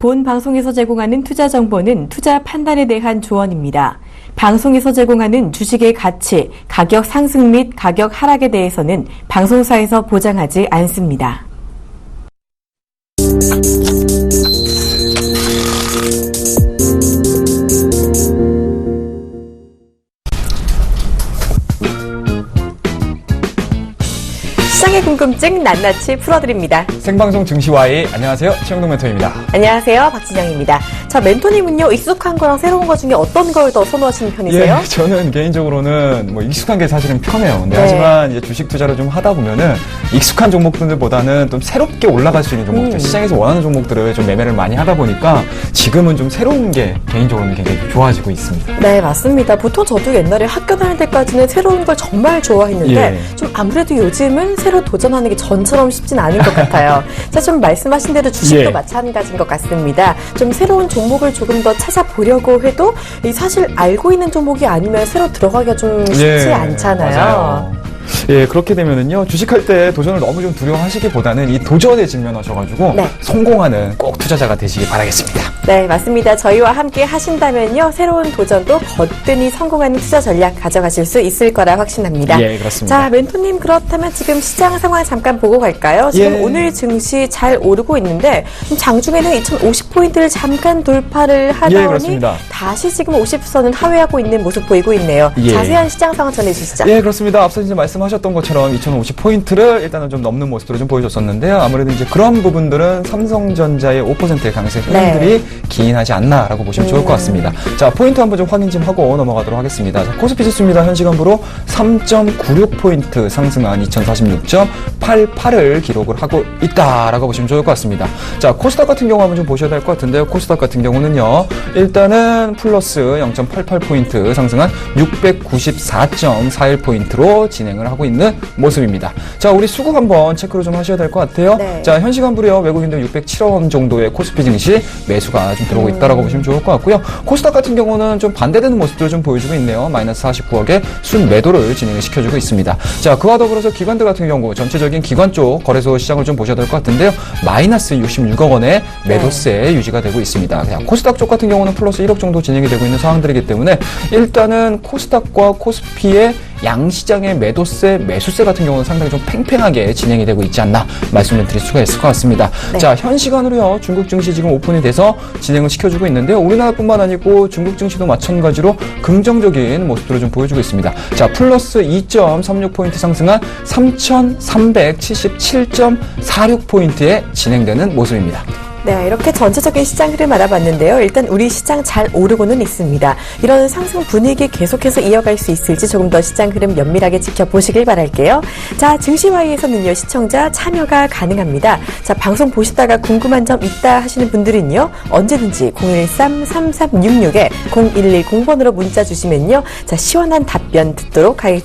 본 방송에서 제공하는 투자 정보는 투자 판단에 대한 조언입니다. 방송에서 제공하는 주식의 가치, 가격 상승 및 가격 하락에 대해서는 방송사에서 보장하지 않습니다. 시장의 궁금증 낱낱이 풀어드립니다. 생방송 증시와이 안녕하세요. 최영동 멘토입니다. 안녕하세요. 박진영입니다. 자, 멘토님은요, 익숙한 거랑 새로운 거 중에 어떤 걸 더 선호하시는 편이세요? 예, 저는 개인적으로는 뭐 익숙한 게 사실은 편해요. 근데 하지만 이제 주식 투자를 좀 하다 보면은 익숙한 종목들보다는 좀 새롭게 올라갈 수 있는 종목들, 시장에서 원하는 종목들을 좀 매매를 많이 하다 보니까 지금은 좀 새로운 게 개인적으로는 굉장히 좋아지고 있습니다. 네, 맞습니다. 보통 저도 옛날에 학교 다닐 때까지는 새로운 걸 정말 좋아했는데 좀 아무래도 요즘은 새로 도전하는 게 전처럼 쉽진 않은 것 같아요. 자, 좀 말씀하신 대로 주식도 마찬가지인 것 같습니다. 좀 새로운 종목을 조금 더 찾아보려고 해도 사실 알고 있는 종목이 아니면 새로 들어가기가 좀 쉽지 않잖아요. 맞아요. 예, 그렇게 되면은요, 주식할 때 도전을 너무 좀 두려워하시기보다는 이 도전에 직면하셔가지고 성공하는 꼭 투자자가 되시기 바라겠습니다. 네, 맞습니다. 저희와 함께 하신다면요, 새로운 도전도 거뜬히 성공하는 투자 전략 가져가실 수 있을 거라 확신합니다. 예, 그렇습니다. 자, 멘토님, 그렇다면 지금 시장 상황 잠깐 보고 갈까요? 지금 오늘 증시 잘 오르고 있는데 장중에는 2050포인트를 잠깐 돌파를 하더니 다시 지금 50선은 하회하고 있는 모습 보이고 있네요. 자세한 시장 상황 전해주시죠. 예, 그렇습니다. 앞서 이제 말씀하셨던 것처럼 2050포인트를 일단은 좀 넘는 모습으로 좀 보여줬었는데요. 아무래도 이제 그런 부분들은 삼성전자의 5%의 강세 흐름들이 기인하지 않나라고 보시면 좋을 것 같습니다. 자, 포인트 한번 좀 확인 좀 하고 넘어가도록 하겠습니다. 자, 코스피 지수입니다. 현 시간부로 3.96포인트 상승한 2046.88을 기록을 하고 있다라고 보시면 좋을 것 같습니다. 자, 코스닥 같은 경우 한번 좀 보셔야 될 것 같은데요. 코스닥 같은 경우는요, 일단은 플러스 0.88포인트 상승한 694.41포인트로 진행을 하고 있는 모습입니다. 자, 우리 수급 한번 체크를 좀 하셔야 될 것 같아요. 자, 현 시간부로요, 외국인들 607억 원 정도의 코스피 증시 매수가 좀 들어오고 있다라고 보시면 좋을 것 같고요. 코스닥 같은 경우는 좀 반대되는 모습들을 좀 보여주고 있네요. 마이너스 49억의 순매도를 진행을 시켜주고 있습니다. 자, 그와 더불어서 기관들 같은 경우 전체적인 기관 쪽 거래소 시장을 좀 보셔야 될 것 같은데요. 마이너스 66억 원의 매도세 유지가 되고 있습니다. 그냥 코스닥 쪽 같은 경우는 플러스 1억 정도 진행이 되고 있는 상황들이기 때문에 일단은 코스닥과 코스피의 양시장의 매도세, 매수세 같은 경우는 상당히 좀 팽팽하게 진행이 되고 있지 않나 말씀을 드릴 수가 있을 것 같습니다. 자, 현 시간으로요, 중국 증시 지금 오픈이 돼서 진행을 시켜주고 있는데요. 우리나라뿐만 아니고 중국 증시도 마찬가지로 긍정적인 모습들을 좀 보여주고 있습니다. 자, 플러스 2.36포인트 상승한 3,377.46포인트에 진행되는 모습입니다. 네, 이렇게 전체적인 시장 흐름 알아봤는데요. 일단 우리 시장 잘 오르고는 있습니다. 이런 상승 분위기 계속해서 이어갈 수 있을지 조금 더 시장 흐름 면밀하게 지켜보시길 바랄게요. 자, 증시와이에서는요, 시청자 참여가 가능합니다. 자, 방송 보시다가 궁금한 점 있다 하시는 분들은요, 언제든지 013-3366-0110번으로 문자 주시면요, 자, 시원한 답변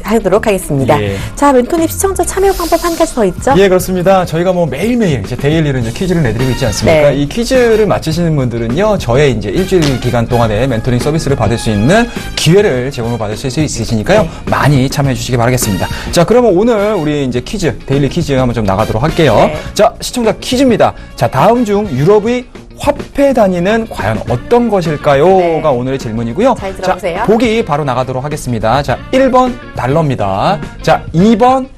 하도록 하겠습니다. 자, 멘토님, 시청자 참여 방법 한 가지 더 있죠? 예, 그렇습니다. 저희가 뭐 매일매일 이제 데일리로 이제 퀴즈를 내드리고 있지 않습니까? 이 퀴즈를 맞히시는 분들은요, 저의 이제 일주일 기간 동안에 멘토링 서비스를 받을 수 있는 기회를 제공을 받을 수 있으시니까요, 많이 참여해 주시기 바라겠습니다. 자, 그러면 오늘 우리 이제 퀴즈, 데일리 퀴즈 한번 좀 나가도록 할게요. 자, 시청자 퀴즈입니다. 자, 다음 중 유럽의 화폐 단위는 과연 어떤 것일까요?가 오늘의 질문이고요. 잘 들어보세요. 자, 보기 바로 나가도록 하겠습니다. 자, 1번 달러입니다. 자, 2번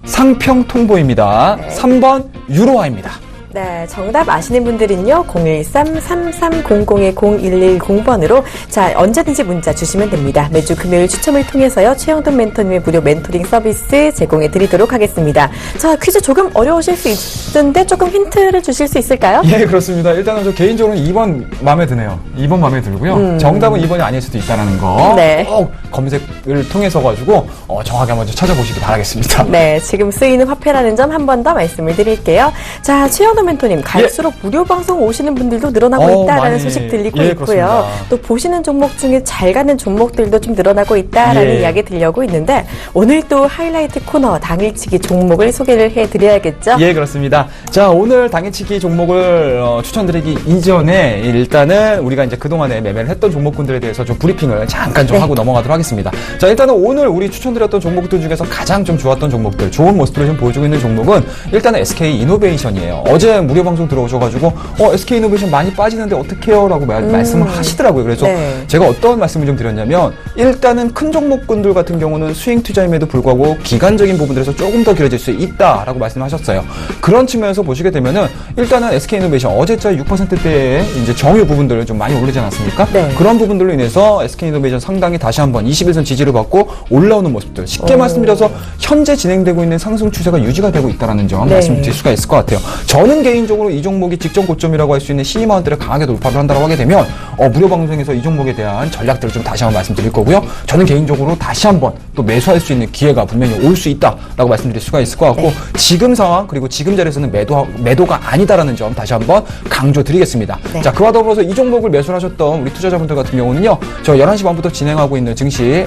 상평 통보입니다. 3번 유로화입니다. 네, 정답 아시는 분들은요, 013-3300-0110번으로 자, 언제든지 문자 주시면 됩니다. 매주 금요일 추첨을 통해서요, 최영돈 멘토님의 무료 멘토링 서비스 제공해 드리도록 하겠습니다. 자, 퀴즈 조금 어려우실 수 있는데 조금 힌트를 주실 수 있을까요? 예, 그렇습니다. 일단은 저 개인적으로는 2번 마음에 드네요. 2번 마음에 들고요. 정답은 2번이 아닐 수도 있다는 거. 꼭 검색을 통해서 가지고 정확하게 한번 찾아보시기 바라겠습니다. 네, 지금 쓰이는 화폐라는 점 한 번 더 말씀을 드릴게요. 자, 최영돈 멘토님, 갈수록 무료 방송 오시는 분들도 늘어나고 있다라는 많이, 소식 들리고 있고요. 그렇습니다. 또 보시는 종목 중에 잘 가는 종목들도 좀 늘어나고 있다라는 이야기 들려고 있는데, 오늘 또 하이라이트 코너 당일치기 종목을 소개를 해드려야겠죠? 예, 그렇습니다. 자, 오늘 당일치기 종목을 추천드리기 이전에 일단은 우리가 이제 그동안에 매매를 했던 종목군들에 대해서 좀 브리핑을 잠깐 좀 하고 넘어가도록 하겠습니다. 자, 일단은 오늘 우리 추천드렸던 종목들 중에서 가장 좀 좋았던 종목들, 좋은 모습들을 좀 보여주고 있는 종목은 일단은 SK 이노베이션이에요. 어제 어제 무료 방송 들어오셔가지고 SK이노베이션 많이 빠지는데 어떡해요? 라고 말씀을 하시더라고요. 그래서 네. 제가 어떤 말씀을 좀 드렸냐면 일단은 큰 종목군들 같은 경우는 수익 투자임에도 불구하고 기간적인 부분들에서 조금 더 길어질 수 있다라고 말씀하셨어요. 그런 측면에서 보시게 되면은 일단은 SK이노베이션 어제자 6%대의 이제 정유 부분들을 좀 많이 오르지 않았습니까? 네. 그런 부분들로 인해서 SK이노베이션 상당히 다시 한번 21선 지지를 받고 올라오는 모습들. 쉽게 말씀드려서 현재 진행되고 있는 상승 추세가 유지가 되고 있다는 점 네. 말씀드릴 수가 있을 것 같아요. 저는 개인적으로 이 종목이 직전 고점이라고 할 수 있는 12만원대를 강하게 돌파를 한다고 하게 되면 무료 방송에서 이 종목에 대한 전략들을 좀 다시 한번 말씀드릴 거고요. 저는 개인적으로 다시 한번 또 매수할 수 있는 기회가 분명히 올 수 있다라고 말씀드릴 수가 있을 것 같고 네. 지금 상황 그리고 지금 자리에서는 매도가 아니다라는 점 다시 한번 강조드리겠습니다. 네. 자, 그와 더불어서 이 종목을 매수를 하셨던 우리 투자자분들 같은 경우는요. 저 11시 반부터 진행하고 있는 증시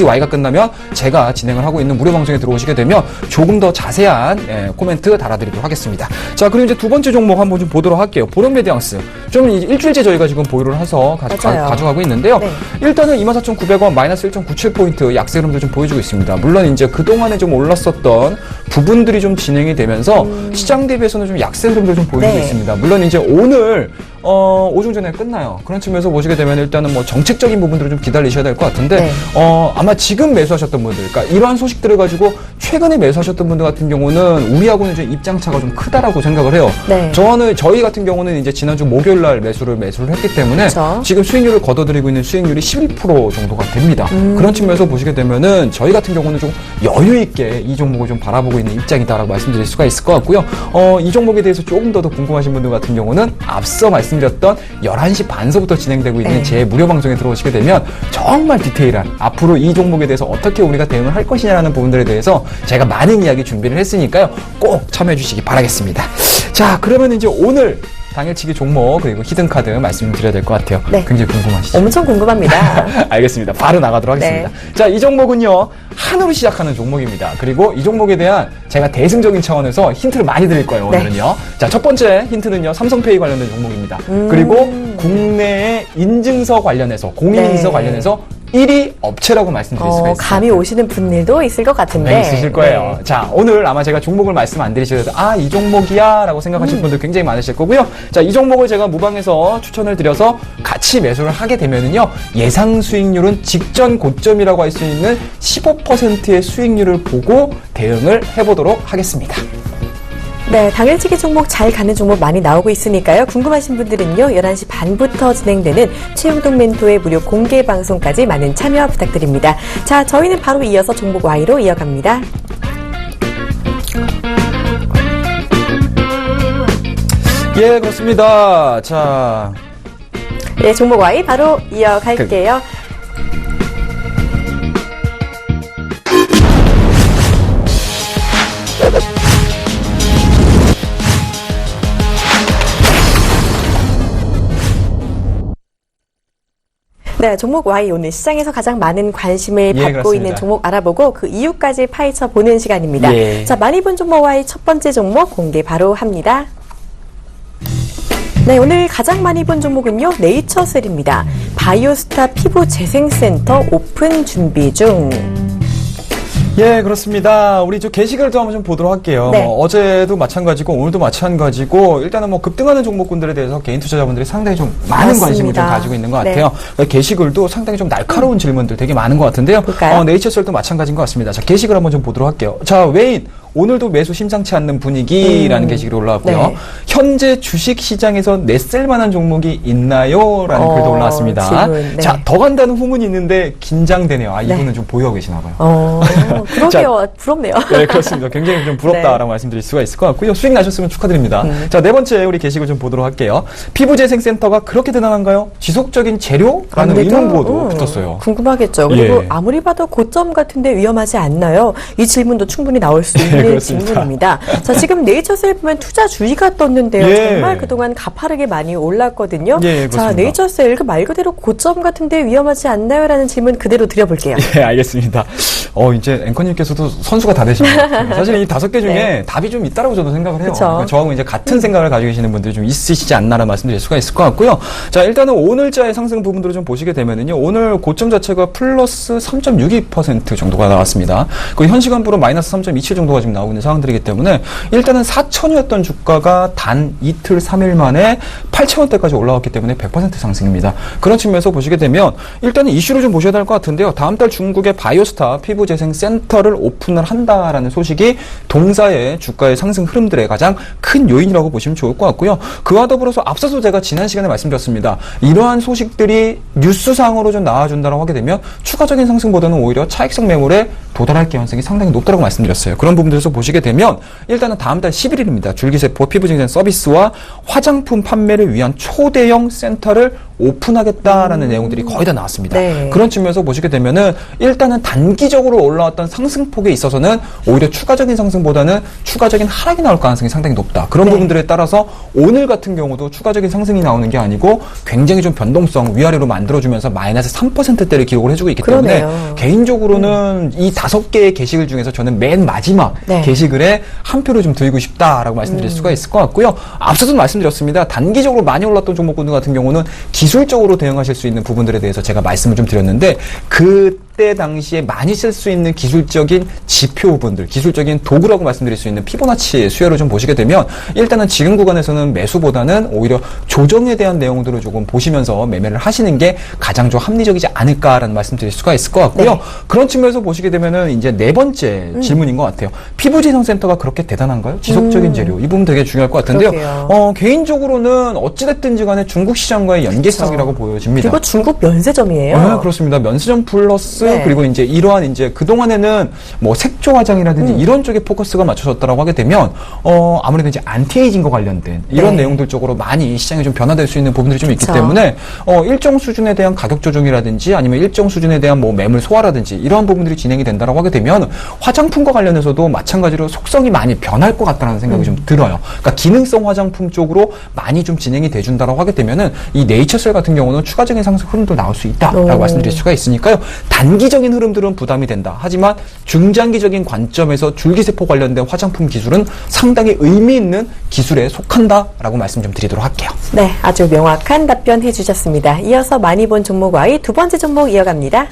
Y가 끝나면 제가 진행을 하고 있는 무료 방송에 들어오시게 되면 조금 더 자세한 코멘트 달아드리도록 하겠습니다. 자, 그리고 이제 두 번째 종목 한번 좀 보도록 할게요. 보론메디앙스. 좀 일주일째 저희가 지금 보유를 해서 가져가고 있는데요. 네. 일단은 24,900원 마이너스 1.97포인트 약세 흐름도 좀 보여주고 있습니다. 물론 이제 그동안에 좀 올랐었던 부분들이 좀 진행이 되면서 시장 대비해서는 좀 약세 흐름도 좀 보여주고 네. 있습니다. 물론 이제 오늘 오중 전에 끝나요. 그런 측면에서 보시게 되면 일단은 뭐 정책적인 부분들을 좀 기다리셔야 될 것 같은데 네. 아마 지금 매수하셨던 분들, 그러니까 이러한 소식들을 가지고 최근에 매수하셨던 분들 같은 경우는 우리하고는 좀 입장차가 좀 크다라고 생각을 해요. 네. 저희 같은 경우는 이제 지난주 목요일 날 매수를 했기 때문에 그렇죠. 지금 수익률을 거둬들이고 있는 수익률이 11% 정도가 됩니다. 그런 측면에서 보시게 되면은 저희 같은 경우는 좀 여유 있게 이 종목을 좀 바라보고 있는 입장이다라고 말씀드릴 수가 있을 것 같고요. 이 종목에 대해서 조금 더 궁금하신 분들 같은 경우는 앞서 말씀드렸던 11시 반서부터 진행되고 있는 네. 제 무료 방송에 들어오시게 되면 정말 디테일한 앞으로 이 종목에 대해서 어떻게 우리가 대응을 할 것이냐라는 부분들에 대해서 제가 많은 이야기 준비를 했으니까요. 꼭 참여해 주시기 바라겠습니다. 자, 그러면 이제 오늘 당일치기 종목 그리고 히든카드 말씀드려야 될 것 같아요. 네. 굉장히 궁금하시죠? 엄청 궁금합니다. 알겠습니다. 바로 나가도록 하겠습니다. 네. 자, 이 종목은요, 한으로 시작하는 종목입니다. 그리고 이 종목에 대한 제가 대승적인 차원에서 힌트를 많이 드릴 거예요, 오늘은요. 네. 자, 첫 번째 힌트는요, 삼성페이 관련된 종목입니다. 그리고 국내의 인증서 관련해서, 공인인증서 네. 관련해서 1위 업체라고 말씀드릴 수가 있어요. 감이 오시는 분들도 있을 것 같은데. 네, 있으실 거예요. 네. 자, 오늘 아마 제가 종목을 말씀 안 드리셔도 이 종목이야 라고 생각하실 분들 굉장히 많으실 거고요. 자, 이 종목을 제가 무방에서 추천을 드려서 같이 매수를 하게 되면은요, 예상 수익률은 직전 고점이라고 할 수 있는 15%의 수익률을 보고 대응을 해보도록 하겠습니다. 네, 당일치기 종목 잘 가는 종목 많이 나오고 있으니까요. 궁금하신 분들은요, 11시 반부터 진행되는 최영동 멘토의 무료 공개 방송까지 많은 참여 부탁드립니다. 자, 저희는 바로 이어서 종목 Y로 이어갑니다. 예, 그렇습니다. 자. 네, 종목 Y 바로 이어갈게요. 네, 종목 Y 오늘 시장에서 가장 많은 관심을 받고 그렇습니다. 있는 종목 알아보고 그 이유까지 파헤쳐 보는 시간입니다. 예. 자, 많이 본 종목 Y 첫 번째 종목 공개 바로 합니다. 네, 오늘 가장 많이 본 종목은요, 네이처셀입니다. 바이오스타 피부 재생센터 오픈 준비 중. 예, 그렇습니다. 우리 게시글도 한번 좀 보도록 할게요. 네. 어제도 마찬가지고 오늘도 마찬가지고 일단은 급등하는 종목군들에 대해서 개인 투자자분들이 상당히 좀 많은 맞습니다. 관심을 좀 가지고 있는 것 네. 같아요. 게시글도 상당히 좀 날카로운 질문들 되게 많은 것 같은데요. 볼까요? 네이처셀도 마찬가지인 것 같습니다. 자, 게시글 한번 좀 보도록 할게요. 자, 외인 오늘도 매수 심상치 않는 분위기라는 게시글이 올라왔고요. 네. 현재 주식 시장에서 내쓸 만한 종목이 있나요? 라는 글도 올라왔습니다. 질문, 네. 자, 더 간다는 후문이 있는데 긴장되네요. 이분은 좀 보유하고 계시나 봐요. 그러게요. 부럽네요. 네, 그렇습니다. 굉장히 좀 부럽다라고 네. 말씀드릴 수가 있을 것 같고요. 수익 나셨으면 축하드립니다. 자, 네 번째 우리 게시글 좀 보도록 할게요. 피부재생센터가 그렇게 대단한가요? 지속적인 재료라는 아무래도, 의문부호도 붙었어요. 궁금하겠죠. 그리고 예. 아무리 봐도 고점 같은데 위험하지 않나요? 이 질문도 충분히 나올 수 있는 그렇습니다. 질문입니다. 자, 지금 네이처셀 보면 투자 주의가 떴는데요. 예. 정말 그동안 가파르게 많이 올랐거든요. 예, 그렇습니다. 자, 네이처셀 그 말 그대로 고점 같은데 위험하지 않나요? 라는 질문 그대로 드려볼게요. 네, 알겠습니다. 이제 앵커님께서도 선수가 다 되신 것 같아요. 사실 이 5개 중에 네. 답이 좀 있다라고 저도 생각을 해요. 그쵸. 그러니까 저하고 이제 같은 생각을 가지고 계시는 분들이 좀 있으시지 않나라는 말씀드릴 수가 있을 것 같고요. 자, 일단은 오늘자의 상승 부분들을 좀 보시게 되면은요. 오늘 고점 자체가 플러스 3.62% 정도가 나왔습니다. 그 현 시간부로 마이너스 3.27 정도가 지금 지금 나오고 있는 상황들이기 때문에 일단은 4,000이었던 주가가 단 이틀 3일 만에 8,000원대까지 올라왔기 때문에 100% 상승입니다. 그런 측면에서 보시게 되면 일단은 이슈를 좀 보셔야 될 것 같은데요. 다음 달 중국의 바이오스타 피부재생센터를 오픈을 한다라는 소식이 동사의 주가의 상승 흐름들의 가장 큰 요인이라고 보시면 좋을 것 같고요. 그와 더불어서 앞서서 제가 지난 시간에 말씀드렸습니다. 이러한 소식들이 뉴스상으로 좀 나와준다고 하게 되면 추가적인 상승보다는 오히려 차익성 매물에 도달할 가능성이 상당히 높다고 말씀드렸어요. 그런 부분들에서 보시게 되면 일단은 다음 달 11일입니다. 줄기세포 피부증진 서비스와 화장품 판매를 위한 초대형 센터를 오픈하겠다라는 내용들이 거의 다 나왔습니다. 네. 그런 측면에서 보시게 되면은 일단은 단기적으로 올라왔던 상승폭에 있어서는 오히려 추가적인 상승보다는 추가적인 하락이 나올 가능성이 상당히 높다. 그런 부분들에 따라서 오늘 같은 경우도 추가적인 상승이 나오는 게 아니고 굉장히 좀 변동성 위아래로 만들어주면서 마이너스 3%대를 기록을 해주고 있기 때문에 개인적으로는 이 5개의 게시글 중에서 저는 맨 마지막 게시글에 한 표를 좀 드리고 싶다라고 말씀드릴 수가 있을 것 같고요. 앞서도 말씀드렸습니다. 단기적으로 많이 올랐던 종목군들 같은 경우는 기술적으로 대응하실 수 있는 부분들에 대해서 제가 말씀을 좀 드렸는데 그때 당시에 많이 쓸 수 있는 기술적인 지표분들, 기술적인 도구라고 말씀드릴 수 있는 피보나치 수혜를 좀 보시게 되면 일단은 지금 구간에서는 매수보다는 오히려 조정에 대한 내용들을 조금 보시면서 매매를 하시는 게 가장 좀 합리적이지 않을까라는 말씀드릴 수가 있을 것 같고요. 그런 측면에서 보시게 되면은 이제 네 번째 질문인 것 같아요. 피부지성센터가 그렇게 대단한가요? 지속적인 재료. 이 부분 되게 중요할 것 같은데요. 개인적으로는 어찌됐든지 간에 중국 시장과의 연계성이라고 보여집니다. 그리고 중국 면세점이에요. 네, 그렇습니다. 면세점 플러스 그리고 이제 이러한 이제 그동안에는 뭐 색조 화장이라든지 이런 쪽에 포커스가 맞춰졌다라고 하게 되면 아무래도 이제 안티에이징과 관련된 이런 내용들 쪽으로 많이 시장이 좀 변화될 수 있는 부분들이 좀 있기 때문에 일정 수준에 대한 가격 조정이라든지 아니면 일정 수준에 대한 뭐 매물 소화라든지 이러한 부분들이 진행이 된다라고 하게 되면 화장품과 관련해서도 마찬가지로 속성이 많이 변할 것 같다는 생각이 좀 들어요. 그러니까 기능성 화장품 쪽으로 많이 좀 진행이 돼준다라고 하게 되면은 이 네이처셀 같은 경우는 추가적인 상승 흐름도 나올 수 있다라고 말씀드릴 수가 있으니까요. 단기적인 흐름들은 부담이 된다. 하지만 중장기적인 관점에서 줄기세포 관련된 화장품 기술은 상당히 의미 있는 기술에 속한다라고 말씀 좀 드리도록 할게요. 네, 아주 명확한 답변 해주셨습니다. 이어서 많이 본 종목와의 두 번째 종목 이어갑니다.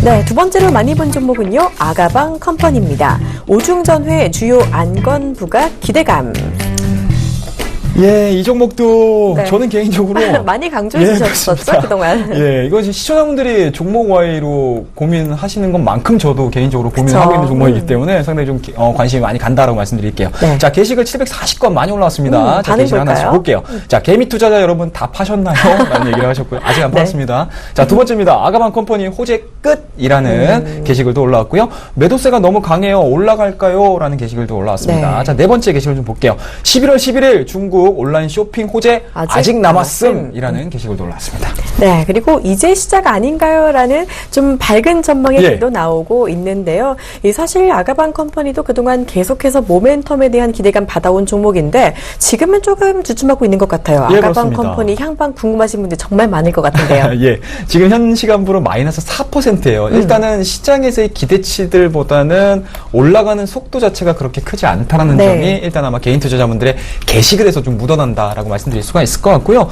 네, 두 번째로 많이 본 종목은요, 아가방 컴퍼니입니다. 오중전회 주요 안건 부각 기대감. 예, 이 종목도 저는 개인적으로 많이 강조해 주셨었죠, 그동안. 예, 이거 시청자분들이 종목 와이로 고민하시는 것만큼 저도 개인적으로 고민하고 있는 종목이기 때문에 상당히 좀 관심이 많이 간다라고 말씀드릴게요. 자, 게시글 740건 많이 올라왔습니다. 자, 게시글 하나씩 볼게요. 자, 개미 투자자 여러분 다 파셨나요? 라는 얘기를 하셨고요. 아직 안 팔았습니다. 자, 두 번째입니다. 아가방 컴퍼니 호재 끝이라는 게시글도 올라왔고요. 매도세가 너무 강해요. 올라갈까요? 라는 게시글도 올라왔습니다. 자, 네 번째 게시글 좀 볼게요. 11월 11일 중국 온라인 쇼핑 호재 아직 남았음이라는 게시글도 올라왔습니다. 네, 그리고 이제 시작 아닌가요? 라는 좀 밝은 전망의 글도 나오고 있는데요. 사실 아가방 컴퍼니도 그동안 계속해서 모멘텀에 대한 기대감 받아온 종목인데 지금은 조금 주춤하고 있는 것 같아요. 아가방 컴퍼니 향방 궁금하신 분들 정말 많을 것 같은데요. 예, 지금 현 시간부로 마이너스 4%예요. 일단은 시장에서의 기대치들보다는 올라가는 속도 자체가 그렇게 크지 않다라는 점이 일단 아마 개인 투자자분들의 게시글에서 좀 묻어난다라고 말씀드릴 수가 있을 것 같고요.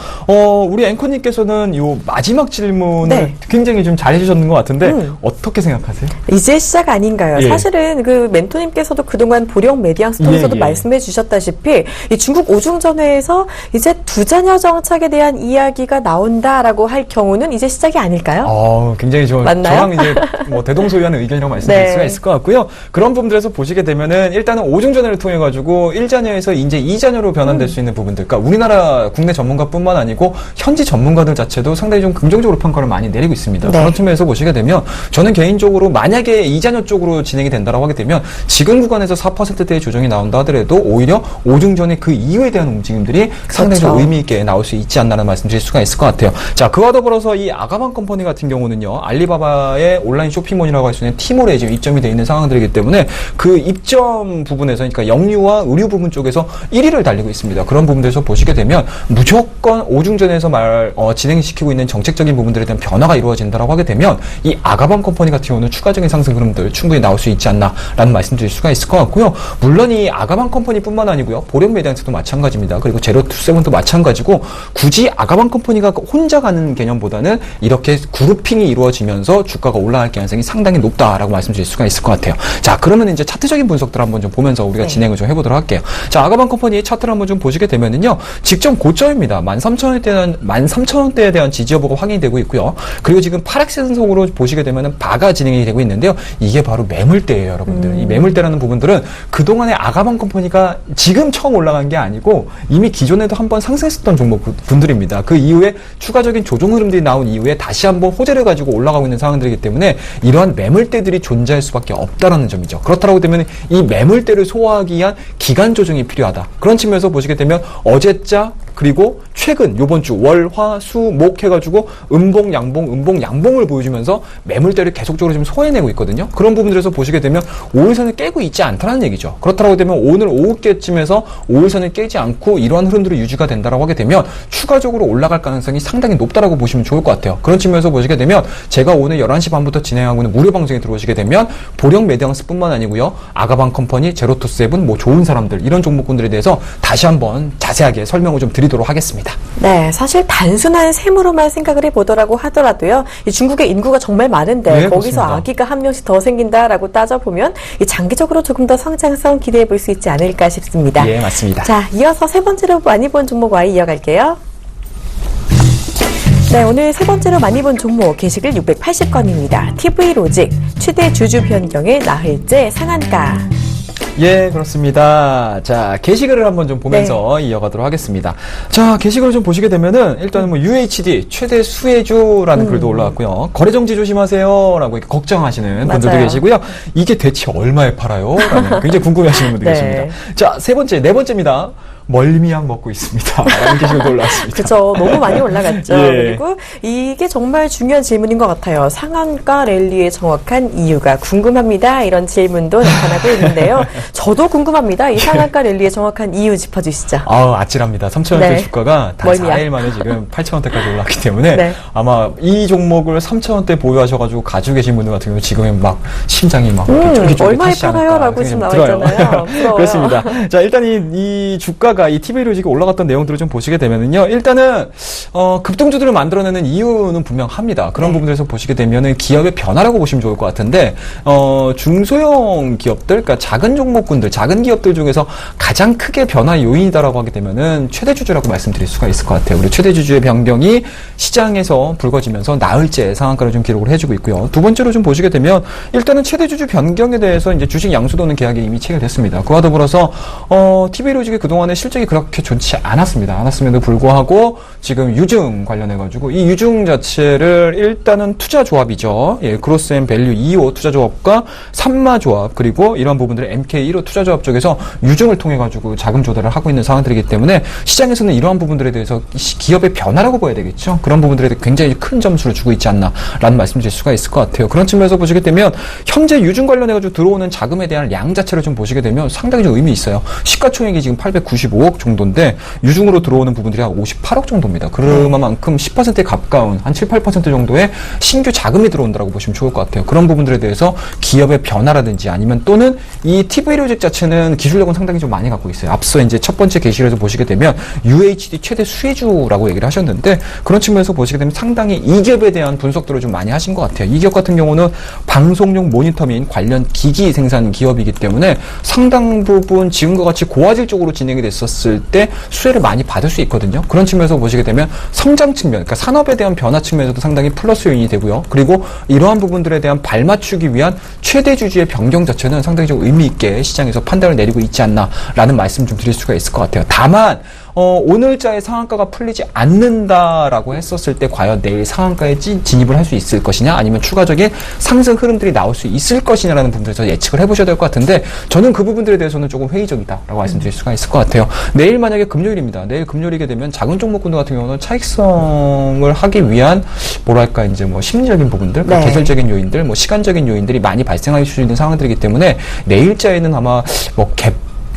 우리 앵커님께서는 요 마지막 질문을 굉장히 좀 잘해주셨는 것 같은데 어떻게 생각하세요? 이제 시작 아닌가요? 사실은 그 멘토님께서도 그동안 보령 메디앙스 통해서도 말씀해 주셨다시피 이 중국 오중전회에서 이제 두자녀 정착에 대한 이야기가 나온다라고 할 경우는 이제 시작이 아닐까요? 굉장히 저랑 이제 뭐 대동소이하는 의견이라고 말씀드릴 수가 있을 것 같고요. 그런 부분들에서 보시게 되면은 일단은 오중전회를 통해 가지고 1자녀에서 이제 2자녀로 변환될 수 있는 부분들, 그러니까 우리나라 국내 전문가뿐만 아니고 현지 전문가들 자체도 상당히 좀 긍정적으로 평가를 많이 내리고 있습니다. 그런 측면에서 보시게 되면 저는 개인적으로 만약에 2자녀 쪽으로 진행이 된다라고 하게 되면 지금 구간에서 4%대의 조정이 나온다 하더라도 오히려 오중전의 그 이후에 대한 움직임들이 상당히 좀 의미 있게 나올 수 있지 않나라는 말씀드릴 수가 있을 것 같아요. 자, 그와 더불어서 이 아가방 컴퍼니 같은 경우는요, 알리바바의 온라인 쇼핑몰이라고 할 수 있는 티몰에 지금 입점이 되어 있는 상황들이기 때문에 그 입점 부분에서, 그러니까 영유아 의류 부분 쪽에서 1위를 달리고 있습니다. 그런 부분들에서 보시게 되면 무조건 오중전에서 진행시키고 있는 정책적인 부분들에 대한 변화가 이루어진다라고 하게 되면 이 아가방 컴퍼니 같은 경우는 추가적인 상승 흐름들 충분히 나올 수 있지 않나라는 말씀드릴 수가 있을 것 같고요. 물론 이 아가방 컴퍼니뿐만 아니고요. 보령 매장에서도 마찬가지입니다. 그리고 제로투세븐도 마찬가지고 굳이 아가방 컴퍼니가 혼자 가는 개념보다는 이렇게 그룹핑이 이루어지면서 주가가 올라갈 가능성이 상당히 높다라고 말씀드릴 수가 있을 것 같아요. 자, 그러면 이제 차트적인 분석들 한번 좀 보면서 우리가 진행을 좀 해보도록 할게요. 자, 아가방 컴퍼니의 차트를 한번 좀 보시게 되면은요, 직전 고점입니다. 13,000원대에 대한 지지 여부가 확인이 되고 있고요. 그리고 지금 파락세선속으로 보시게 되면은 바가 진행이 되고 있는데요. 이게 바로 매물대예요, 여러분들. 이 매물대라는 부분들은 그동안에 아가방 컴퍼니가 지금 처음 올라간 게 아니고 이미 기존에도 한번 상승했었던 종목분들입니다. 그 이후에 추가적인 조정 흐름들이 나온 이후에 다시 한번 호재를 가지고 올라가고 있는 상황들이기 때문에 이러한 매물대들이 존재할 수밖에 없다라는 점이죠. 그렇다고 되면 이 매물대를 소화하기 위한 기간 조정이 필요하다. 그런 측면에서 보시게 되면 어제자 그리고 최근 요번 주 월, 화, 수, 목 해가지고 음봉, 양봉을 보여주면서 매물대를 계속적으로 지금 소화해내고 있거든요. 그런 부분들에서 보시게 되면 5일선을 깨고 있지 않다는 얘기죠. 그렇다고 되면 오늘 오후께쯤에서 5일선을 깨지 않고 이러한 흐름들이 유지가 된다라고 하게 되면 추가적으로 올라갈 가능성이 상당히 높다라고 보시면 좋을 것 같아요. 그런 측면에서 보시게 되면 제가 오늘 11시 반부터 진행하고 있는 무료 방송에 들어오시게 되면 보령 매장스뿐만 아니고요. 아가방 컴퍼니, 제로투세븐, 뭐 좋은 사람들 이런 종목군들에 대해서 다시 한번 자세하게 설명을 좀 드리도록 하겠습니다. 네, 사실 단순한 셈으로만 생각을 해보더라고 하더라도요. 이 중국의 인구가 정말 많은데 네, 거기서 그렇습니다. 아기가 한 명씩 더 생긴다라고 따져보면 이 장기적으로 조금 더 성장성 기대해 볼 수 있지 않을까 싶습니다. 예, 맞습니다. 자, 이어서 세 번째로 많이 본 종목 Y 이어갈게요. 네, 오늘 세 번째로 많이 본 종목 게시글 680건입니다. TV로직 최대 주주 변경의 나흘째 상한가. 예, 그렇습니다. 자, 게시글을 한번 좀 보면서 이어가도록 하겠습니다. 자, 게시글을 좀 보시게 되면은 일단은 뭐 UHD 최대 수혜주라는 글도 올라왔고요. 거래정지 조심하세요 라고 이렇게 걱정하시는 분들도 맞아요. 계시고요. 이게 대체 얼마에 팔아요? 라는 굉장히 궁금해하시는 분들이 네. 계십니다. 자, 네 번째입니다. 멀미약 먹고 있습니다. 라는 게시글도 올라왔습니다. 그죠. 너무 많이 올라갔죠. 예. 그리고 이게 정말 중요한 질문인 것 같아요. 상한가 랠리의 정확한 이유가 궁금합니다. 이런 질문도 나타나고 있는데요. 저도 궁금합니다. 이 상한가 랠리의 정확한 이유 짚어주시죠. 아찔합니다. 3,000원대 네. 주가가 단 멀미야. 4일 만에 지금 8,000원대까지 올랐기 때문에 네. 아마 이 종목을 3,000원대 보유하셔가지고 가지고 계신 분들 같은 경우 지금은 막 심장이 막 쫄깃쫄깃 얼마에 하시지 않을까 팔아요? 라고 지금 생각이 나와 들어요. 있잖아요. 부러워요. 그렇습니다. 자, 일단 이 주가가 이 TV로직이 올라갔던 내용들을 좀 보시게 되면은요. 일단은 급등주들을 만들어내는 이유는 분명합니다. 그런 부분들에서 보시게 되면은 기업의 변화라고 보시면 좋을 것 같은데 중소형 기업들, 그러니까 작은 종목군들, 작은 기업들 중에서 가장 크게 변화 요인이다라고 하게 되면은 최대주주라고 말씀드릴 수가 있을 것 같아요. 우리 최대주주의 변경이 시장에서 불거지면서 나흘째 상한가를 좀 기록을 해주고 있고요. 두 번째로 좀 보시게 되면 일단은 최대주주 변경에 대해서 이제 주식 양수도는 계약이 이미 체결됐습니다. 그와 더불어서 TV로직의 그동안의 실적이 그렇게 좋지 않았음에도 불구하고 지금 유증 관련해가지고 이 유증 자체를 일단은 투자 조합이죠. 예, 그로스 앤 밸류 2호 투자 조합과 산마 조합 그리고 이런 부분들을 MK 1호 투자 조합 쪽에서 유증을 통해가지고 자금 조달을 하고 있는 상황들이기 때문에 시장에서는 이러한 부분들에 대해서 기업의 변화라고 봐야 되겠죠. 그런 부분들에 대해 굉장히 큰 점수를 주고 있지 않나라는 말씀드릴 수가 있을 것 같아요. 그런 측면에서 보시게 되면 현재 유증 관련해가지고 들어오는 자금에 대한 양 자체를 좀 보시게 되면 상당히 좀 의미 있어요. 시가총액이 지금 895억 정도인데 유중으로 들어오는 부분들이 한 58억 정도입니다. 그만큼 10%에 가까운 한 7, 8% 정도의 신규 자금이 들어온다고 보시면 좋을 것 같아요. 그런 부분들에 대해서 기업의 변화라든지 아니면 또는 이 TV로직 자체는 기술력은 상당히 좀 많이 갖고 있어요. 앞서 이제 첫 번째 게시글에서 보시게 되면 UHD 최대 수혜주라고 얘기를 하셨는데 그런 측면에서 보시게 되면 상당히 이 기업에 대한 분석들을 좀 많이 하신 것 같아요. 이 기업 같은 경우는 방송용 모니터 및 관련 기기 생산 기업이기 때문에 상당 부분 지금과 같이 고화질적으로 진행이 됐었을 때 수혜를 많이 받을 수 있거든요. 그런 측면에서 보시게 되면 성장 측면, 그러니까 산업에 대한 변화 측면에서도 상당히 플러스 요인이 되고요. 그리고 이러한 부분들에 대한 발맞추기 위한 최대 주주의 변경 자체는 상당히 좀 의미 있게 시장에서 판단을 내리고 있지 않나라는 말씀 좀 드릴 수가 있을 것 같아요. 다만 오늘자의 상한가가 풀리지 않는다라고 했었을 때 과연 내일 상한가에 진입을 할 수 있을 것이냐 아니면 추가적인 상승 흐름들이 나올 수 있을 것이냐라는 부분에서 예측을 해보셔야 될 것 같은데 저는 그 부분들에 대해서는 조금 회의적이다라고 말씀드릴 수가 있을 것 같아요. 내일 만약에 금요일입니다. 내일 금요일이게 되면 작은 종목군들 같은 경우는 차익성을 하기 위한 뭐랄까 이제 뭐 심리적인 부분들, 네. 계절적인 요인들, 뭐 시간적인 요인들이 많이 발생할 수 있는 상황들이기 때문에 내일자에는 아마 뭐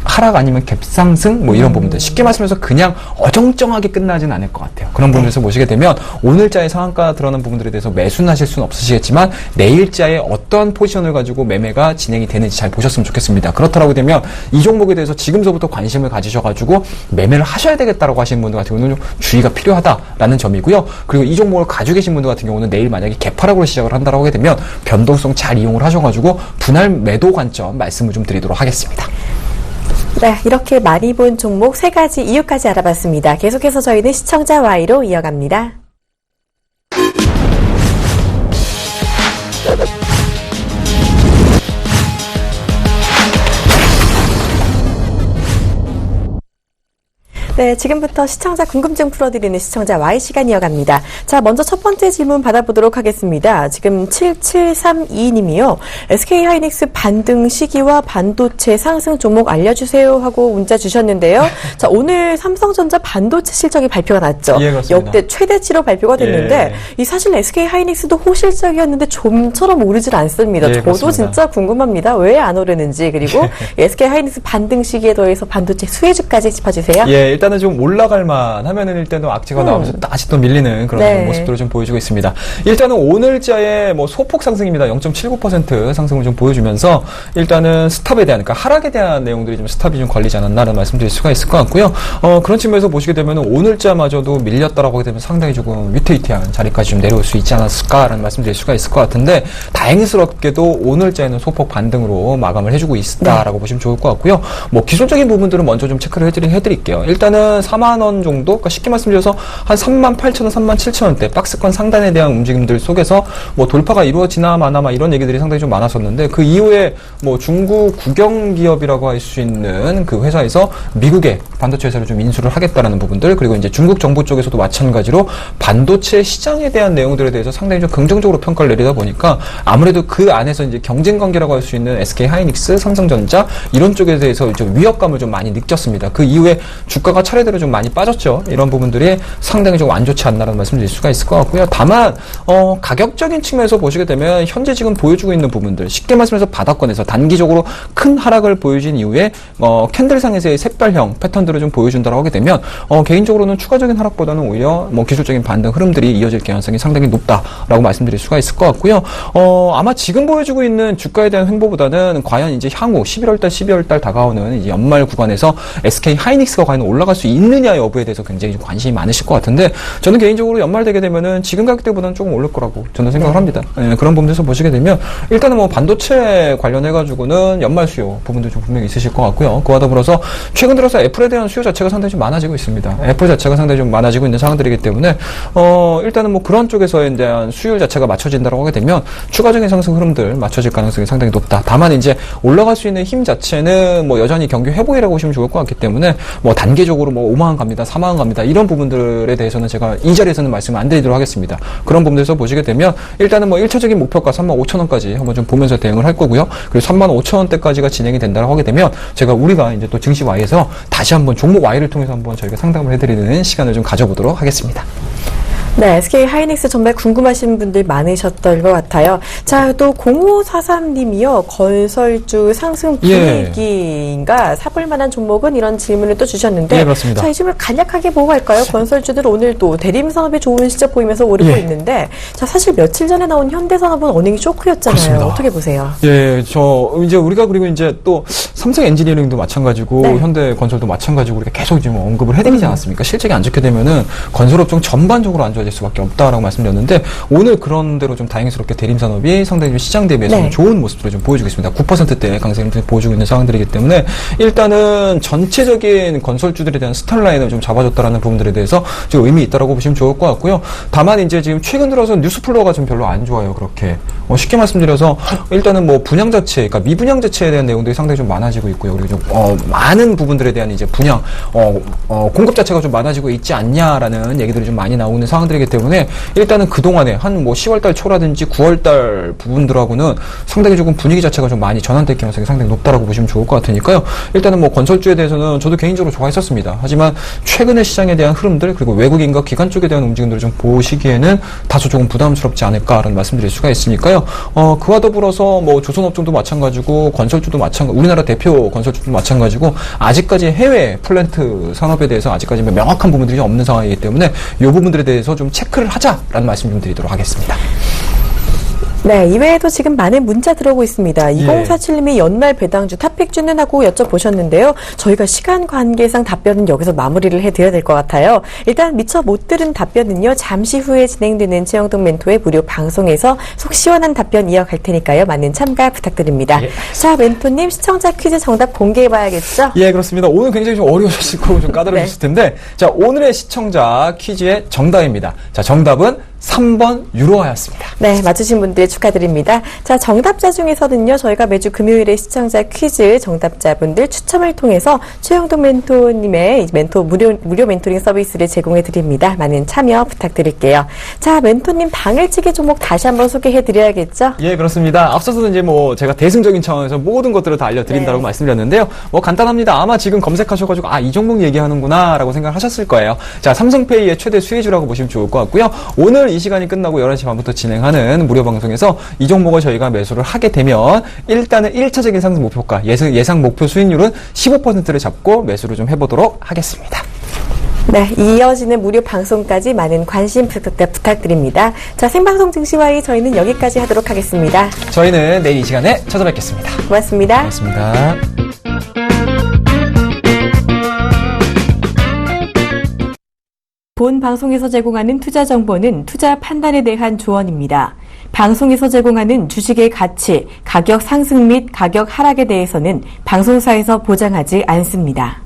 하락 아니면 갭상승 뭐 이런 부분들 쉽게 말씀해서 그냥 어정쩡하게 끝나진 않을 것 같아요. 그런 부분에서 보시게 되면 오늘자의 상한가 드러난 부분들에 대해서 매수는 하실 수는 없으시겠지만 내일자의 어떠한 포지션을 가지고 매매가 진행이 되는지 잘 보셨으면 좋겠습니다. 그렇다라고 되면 이 종목에 대해서 지금서부터 관심을 가지셔가지고 매매를 하셔야 되겠다라고 하시는 분들 같은 경우는 좀 주의가 필요하다라는 점이고요. 그리고 이 종목을 가지고 계신 분들 같은 경우는 내일 만약에 개파락으로 시작을 한다라고 하게 되면 변동성 잘 이용을 하셔가지고 분할 매도 관점 말씀을 좀 드리도록 하겠습니다. 네, 이렇게 많이 본 종목 3가지 이유까지 알아봤습니다. 계속해서 저희는 시청자 Y로 이어갑니다. 네, 지금부터 시청자 궁금증 풀어드리는 시청자 Y 시간 이어갑니다. 자, 먼저 첫 번째 질문 받아보도록 하겠습니다. 지금 7732님이요. SK하이닉스 반등 시기와 반도체 상승 종목 알려주세요 하고 문자 주셨는데요. 자, 오늘 삼성전자 반도체 실적이 발표가 났죠. 예, 그렇습니다. 역대 최대치로 발표가 됐는데 예. 이 사실 SK하이닉스도 호실적이었는데 좀처럼 오르질 않습니다. 예, 저도 그렇습니다. 진짜 궁금합니다. 왜 안 오르는지. 그리고 SK하이닉스 반등 시기에 더해서 반도체 수혜주까지 짚어주세요. 예, 일단은 좀 올라갈만 하면은 일단은 악재가 나오면서 다시 또 밀리는 그런 네. 모습들을 좀 보여주고 있습니다. 일단은 오늘자의 뭐 소폭 상승입니다. 0.79% 상승을 좀 보여주면서 일단은 스탑에 대한, 그러니까 하락에 대한 내용들이 좀 스탑이 좀 걸리지 않았나라는 말씀드릴 수가 있을 것 같고요. 그런 측면에서 보시게 되면 오늘자마저도 밀렸다라고 하게 되면 상당히 조금 위태위태한 자리까지 좀 내려올 수 있지 않았을까라는 말씀드릴 수가 있을 것 같은데 다행스럽게도 오늘자에는 소폭 반등으로 마감을 해주고 있다라고 보시면 좋을 것 같고요. 뭐 기술적인 부분들은 먼저 좀 체크를 해드릴게요. 일단은 4만 원 정도, 그러니까 쉽게 말씀드려서 한 3만 8천 원, 3만 7천 원대 박스권 상단에 대한 움직임들 속에서 뭐 돌파가 이루어지나 마나 이런 얘기들이 상당히 좀 많았었는데 그 이후에 뭐 중국 국영 기업이라고 할 수 있는 그 회사에서 미국의 반도체 회사를 좀 인수를 하겠다라는 부분들, 그리고 이제 중국 정부 쪽에서도 마찬가지로 반도체 시장에 대한 내용들에 대해서 상당히 좀 긍정적으로 평가를 내리다 보니까 아무래도 그 안에서 이제 경쟁 관계라고 할 수 있는 SK 하이닉스, 삼성전자 이런 쪽에 대해서 좀 위협감을 좀 많이 느꼈습니다. 그 이후에 주가가 차례대로 좀 많이 빠졌죠. 이런 부분들이 상당히 좀 안 좋지 않나라는 말씀드릴 수가 있을 것 같고요. 다만 가격적인 측면에서 보시게 되면 현재 지금 보여주고 있는 부분들, 쉽게 말씀해서 바닥권에서 단기적으로 큰 하락을 보여준 이후에 캔들상에서의 샛별형 패턴들을 좀 보여준다고 하게 되면 개인적으로는 추가적인 하락보다는 오히려 뭐 기술적인 반등 흐름들이 이어질 가능성이 상당히 높다라고 말씀드릴 수가 있을 것 같고요. 아마 지금 보여주고 있는 주가에 대한 횡보보다는 과연 이제 향후 11월달, 12월달 다가오는 이제 연말 구간에서 SK 하이닉스가 과연 올라갈 수 있느냐 여부에 대해서 굉장히 좀 관심이 많으실 것 같은데 저는 개인적으로 연말 되게 되면은 지금 가격대보다는 조금 오를 거라고 저는 생각을 합니다. 예, 그런 부분에서 보시게 되면 일단은 뭐 반도체 관련해가지고는 연말 수요 부분도 좀 분명히 있으실 것 같고요. 그와 더불어서 최근 들어서 애플에 대한 수요 자체가 상당히 좀 많아지고 있습니다. 애플 자체가 상당히 좀 많아지고 있는 상황들이기 때문에 일단은 뭐 그런 쪽에서에 대한 수요 자체가 맞춰진다고 하게 되면 추가적인 상승 흐름들 맞춰질 가능성이 상당히 높다. 다만 이제 올라갈 수 있는 힘 자체는 뭐 여전히 경기 회복이라고 보시면 좋을 것 같기 때문에 뭐 단계적으로 뭐 5만 원 갑니다, 4만 원 갑니다 이런 부분들에 대해서는 제가 이 자리에서는 말씀 안 드리도록 하겠습니다. 그런 부분에서 보시게 되면 일단은 뭐 1차적인 목표가 3만 5천 원까지 한번 좀 보면서 대응을 할 거고요. 그리고 3만 5천 원대까지가 진행이 된다고 하게 되면 우리가 이제 또 증시 Y에서 다시 한번 종목 Y를 통해서 한번 저희가 상담을 해드리는 시간을 좀 가져보도록 하겠습니다. 네, SK 하이닉스 정말 궁금하신 분들 많으셨던 것 같아요. 자, 또 0543님이요. 건설주 상승 분위기인가 사볼 만한 종목은 이런 질문을 또 주셨는데 예, 그렇습니다. 자, 이 질문 간략하게 보고 갈까요? 건설주들 오늘 또 대림산업이 좋은 실적 보이면서 오르고 예. 있는데 자, 사실 며칠 전에 나온 현대산업은 어닝이 쇼크였잖아요. 그렇습니다. 어떻게 보세요? 예, 이제 우리가 그리고 이제 또 삼성 엔지니어링도 마찬가지고 네. 현대건설도 마찬가지고 우리가 계속 지금 언급을 해드리지 않았습니까? 실적이 안 좋게 되면은 건설업종 전반적으로 안 좋아질 수밖에 없다라고 말씀드렸는데 오늘 그런 대로 좀 다행스럽게 대림산업이 상당히 좀 시장 대비해서 네. 좋은 모습들을 좀 보여주고 있습니다. 9%대 강세를 보여주고 있는 상황들이기 때문에 일단은 전체적인 건설주들에 대한 스타라인을 좀 잡아줬다라는 부분들에 대해서 좀 의미 있다라고 보시면 좋을 것 같고요. 다만 이제 지금 최근 들어서 뉴스플로어가 좀 별로 안 좋아요. 그렇게 쉽게 말씀드려서 일단은 뭐 분양 자체, 그러니까 미분양 자체에 대한 내용들이 상당히 좀 많아지고 있고요. 그리고 좀 많은 부분들에 대한 이제 분양 공급 자체가 좀 많아지고 있지 않냐라는 얘기들이 좀 많이 나오고 있는 상황들이기 때문에 일단은 그동안에 한 뭐 10월달 초라든지 9월달 부분들하고는 상당히 조금 분위기 자체가 좀 많이 전환될 가능성이 상당히 높다라고 보시면 좋을 것 같으니까요. 일단은 뭐 건설주에 대해서는 저도 개인적으로 좋아했었습니다. 하지만 최근의 시장에 대한 흐름들 그리고 외국인과 기관 쪽에 대한 움직임들을 좀 보시기에는 다소 조금 부담스럽지 않을까라는 말씀드릴 수가 있으니까요. 있는데요. 그와 더불어서 뭐 조선업종도 마찬가지고 건설주도 마찬가지, 우리나라 대표 건설주도 마찬가지고 아직까지 해외 플랜트 산업에 대해서 아직까지 명확한 부분들이 없는 상황이기 때문에 이 부분들에 대해서 좀 체크를 하자라는 말씀 좀 드리도록 하겠습니다. 네, 이외에도 지금 많은 문자 들어오고 있습니다. 2047님이 연말 배당주 탑픽주는 하고 여쭤보셨는데요. 저희가 시간 관계상 답변은 여기서 마무리를 해드려야 될 것 같아요. 일단 미처 못 들은 답변은요. 잠시 후에 진행되는 최영동 멘토의 무료 방송에서 속 시원한 답변 이어갈 테니까요. 많은 참가 부탁드립니다. 자, 멘토님 시청자 퀴즈 정답 공개해봐야겠죠? 예, 그렇습니다. 오늘 굉장히 좀 어려우셨을 거고 좀 까다로우셨을 텐데 자, 오늘의 시청자 퀴즈의 정답입니다. 자, 정답은 3번 유로화였습니다. 네, 맞추신 분들 축하드립니다. 자, 정답자 중에서는요, 저희가 매주 금요일에 시청자 퀴즈 정답자분들 추첨을 통해서 최영동 멘토님의 무료 멘토링 서비스를 제공해 드립니다. 많은 참여 부탁드릴게요. 자, 멘토님 당일치기 종목 다시 한번 소개해 드려야겠죠? 예, 그렇습니다. 앞서서는 이제 뭐 제가 대승적인 차원에서 모든 것들을 다 알려드린다고 말씀드렸는데요. 뭐 간단합니다. 아마 지금 검색하셔가지고 이 종목 얘기하는구나 라고 생각하셨을 거예요. 자, 삼성페이의 최대 수혜주라고 보시면 좋을 것 같고요. 오늘 이 시간이 끝나고 11시 반부터 진행하는 무료 방송에서 이 종목을 저희가 매수를 하게 되면 일단은 1차적인 상승 목표가 예상 목표 수익률은 15%를 잡고 매수를 좀 해보도록 하겠습니다. 네, 이어지는 무료 방송까지 많은 관심 부탁드립니다. 자, 생방송 증시와의 저희는 여기까지 하도록 하겠습니다. 저희는 내일 이 시간에 찾아뵙겠습니다. 고맙습니다. 고맙습니다. 본 방송에서 제공하는 투자 정보는 투자 판단에 대한 조언입니다. 방송에서 제공하는 주식의 가치, 가격 상승 및 가격 하락에 대해서는 방송사에서 보장하지 않습니다.